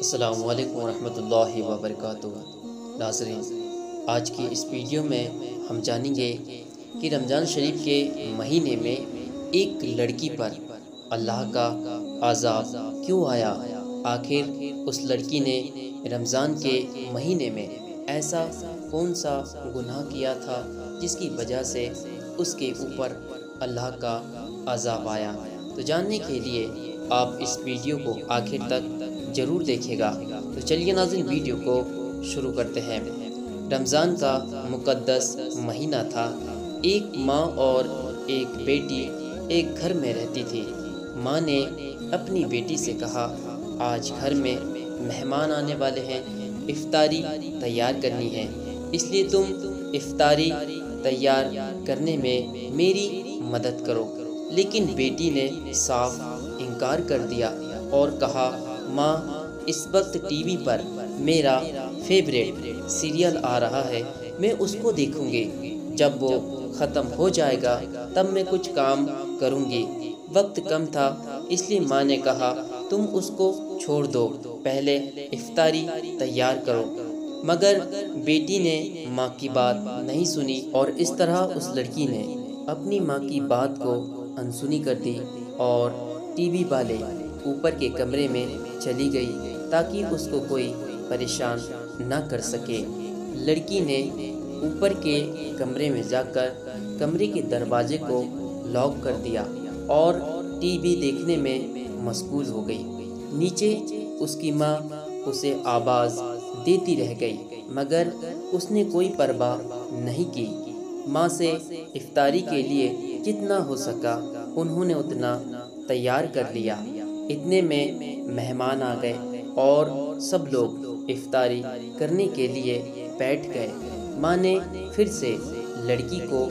السلام علیکم ورحمۃ اللہ وبرکاتہ۔ ناظرین، آج کی اس ویڈیو میں ہم جانیں گے کہ رمضان شریف کے مہینے میں ایک لڑکی پر اللہ کا عذاب کیوں آیا۔ آخر اس لڑکی نے رمضان کے مہینے میں ایسا کون سا گناہ کیا تھا جس کی وجہ سے اس کے اوپر اللہ کا عذاب آیا۔ تو جاننے کے لیے آپ اس ویڈیو کو آخر تک ضرور دیکھے گا۔ تو چلیے ناظرین، ویڈیو کو شروع کرتے ہیں۔ رمضان کا مقدس مہینہ تھا۔ ایک ماں اور ایک بیٹی ایک گھر میں رہتی تھی۔ ماں نے اپنی بیٹی سے کہا، آج گھر میں مہمان آنے والے ہیں، افطاری تیار کرنی ہے، اس لیے تم افطاری تیار کرنے میں میری مدد کرو۔ لیکن بیٹی نے صاف انکار کر دیا اور کہا، ماں، اس وقت ٹی وی پر میرا فیوریٹ سیریل آ رہا ہے، میں اس کو دیکھوں گی، جب وہ ختم ہو جائے گا تب میں کچھ کام کروں گی۔ وقت کم تھا، اس لیے ماں نے کہا، تم اس کو چھوڑ دو، پہلے افطاری تیار کرو۔ مگر بیٹی نے ماں کی بات نہیں سنی اور اس طرح اس لڑکی نے اپنی ماں کی بات کو انسنی کر دی اور ٹی وی والے اوپر کے کمرے میں چلی گئی تاکہ اس کو کوئی پریشان نہ کر سکے۔ لڑکی نے اوپر کے کمرے میں جا کر کمرے کے دروازے کو لاک کر دیا اور ٹی وی دیکھنے میں مشغول ہو گئی۔ نیچے اس کی ماں اسے آواز دیتی رہ گئی مگر اس نے کوئی پرواہ نہیں کی۔ ماں سے افطاری کے لیے جتنا ہو سکا انہوں نے اتنا تیار کر لیا۔ اتنے میں مہمان آ گئے اور سب لوگ افطاری کرنے کے لیے بیٹھ گئے۔ ماں نے پھر سے لڑکی کو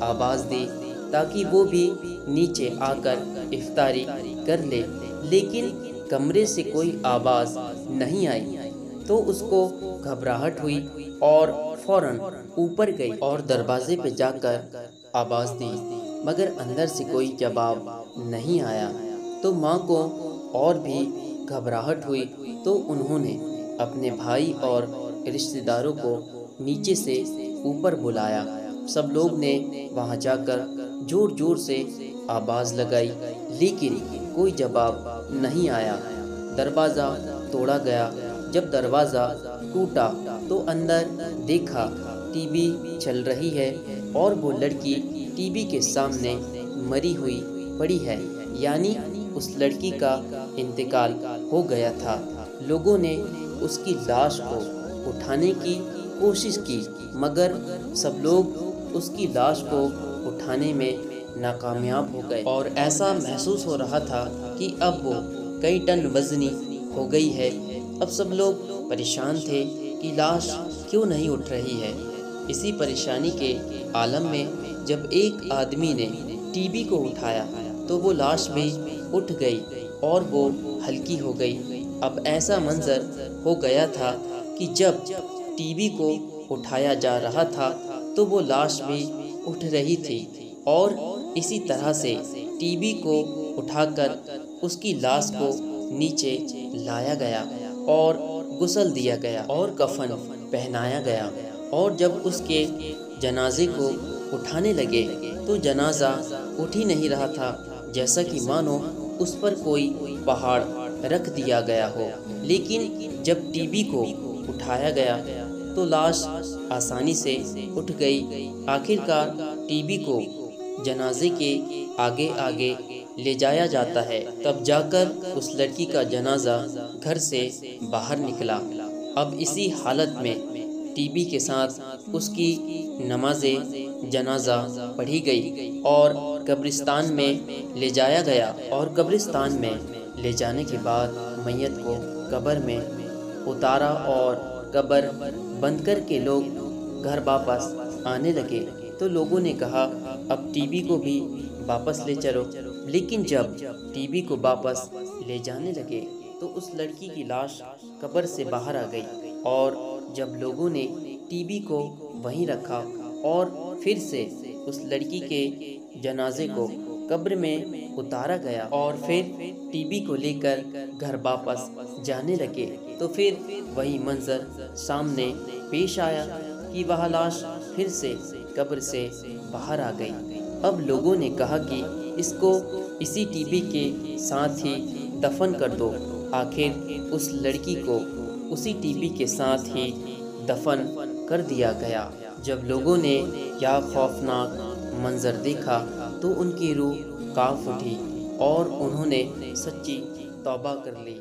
آواز دی تاکہ وہ بھی نیچے آ کر افطاری کر لے، لیکن کمرے سے کوئی آواز نہیں آئی تو اس کو گھبراہٹ ہوئی اور فوراً اوپر گئی اور دروازے پہ جا کر آواز دی مگر اندر سے کوئی جواب نہیں آیا۔ تو ماں کو اور بھی گھبراہٹ ہوئی تو انہوں نے اپنے بھائی اور رشتہ داروں کو نیچے سے اوپر بلایا۔ سب لوگ نے وہاں جا کر زور زور سے آواز لگائی لیکن کوئی جواب نہیں آیا۔ دروازہ توڑا گیا۔ جب دروازہ ٹوٹا تو اندر دیکھا ٹی وی چل رہی ہے اور وہ لڑکی ٹی وی کے سامنے مری ہوئی پڑی ہے، یعنی اس لڑکی کا انتقال ہو گیا تھا۔ لوگوں نے اس کی لاش کو اٹھانے کی کوشش کی مگر سب لوگ اس کی لاش کو اٹھانے میں ناکامیاب ہو گئے اور ایسا محسوس ہو رہا تھا کہ اب وہ کئی ٹن وزنی ہو گئی ہے۔ اب سب لوگ پریشان تھے کہ لاش کیوں نہیں اٹھ رہی ہے۔ اسی پریشانی کے عالم میں جب ایک آدمی نے ٹی وی کو اٹھایا تو وہ لاش بھی اٹھ گئی اور وہ ہلکی ہو گئی۔ اب ایسا منظر ہو گیا تھا کہ جب ٹی وی کو اٹھایا جا رہا تھا تو وہ لاش بھی اٹھ رہی تھی اور اسی طرح سے ٹی وی کو اٹھا کر اس کی لاش کو نیچے لایا گیا اور غسل دیا گیا اور کفن پہنایا گیا، اور جب اس کے جنازے کو اٹھانے لگے تو جنازہ اٹھ ہی نہیں رہا تھا، جیسا کہ مانو اس پر کوئی پہاڑ رکھ دیا گیا ہو۔ لیکن جب ٹی وی کو اٹھایا گیا تو لاش آسانی سے اٹھ گئی۔ آخرکار ٹی وی کو جنازے کے آگے آگے لے جایا جاتا ہے، تب جا کر اس لڑکی کا جنازہ گھر سے باہر نکلا۔ اب اسی حالت میں ٹی وی کے ساتھ اس کی نماز جنازہ پڑھی گئی اور قبرستان میں لے جایا گیا، اور قبرستان میں لے جانے کے بعد میت کو قبر میں اتارا اور قبر بند کر کے لوگ گھر واپس آنے لگے۔ تو لوگوں نے کہا، اب ٹی وی کو بھی واپس لے چلو۔ لیکن جب ٹی وی کو واپس لے جانے لگے تو اس لڑکی کی لاش قبر سے باہر آ گئی، اور جب لوگوں نے ٹی وی کو وہیں رکھا اور پھر سے اس لڑکی کے جنازے کو قبر میں اتارا گیا اور پھر ٹی بی کو لے کر گھر واپس جانے لگے تو پھر وہی منظر سامنے پیش آیا کہ وہ لاش پھر سے قبر سے باہر آ گئی۔ اب لوگوں نے کہا کہ اس کو اسی ٹی بی کے ساتھ ہی دفن کر دو۔ آخر اس لڑکی کو اسی ٹی بی کے ساتھ ہی دفن کر دیا گیا۔ جب لوگوں نے یہ خوفناک منظر دیکھا تو ان کی روح کانپ اٹھی اور انہوں نے سچی توبہ کر لی۔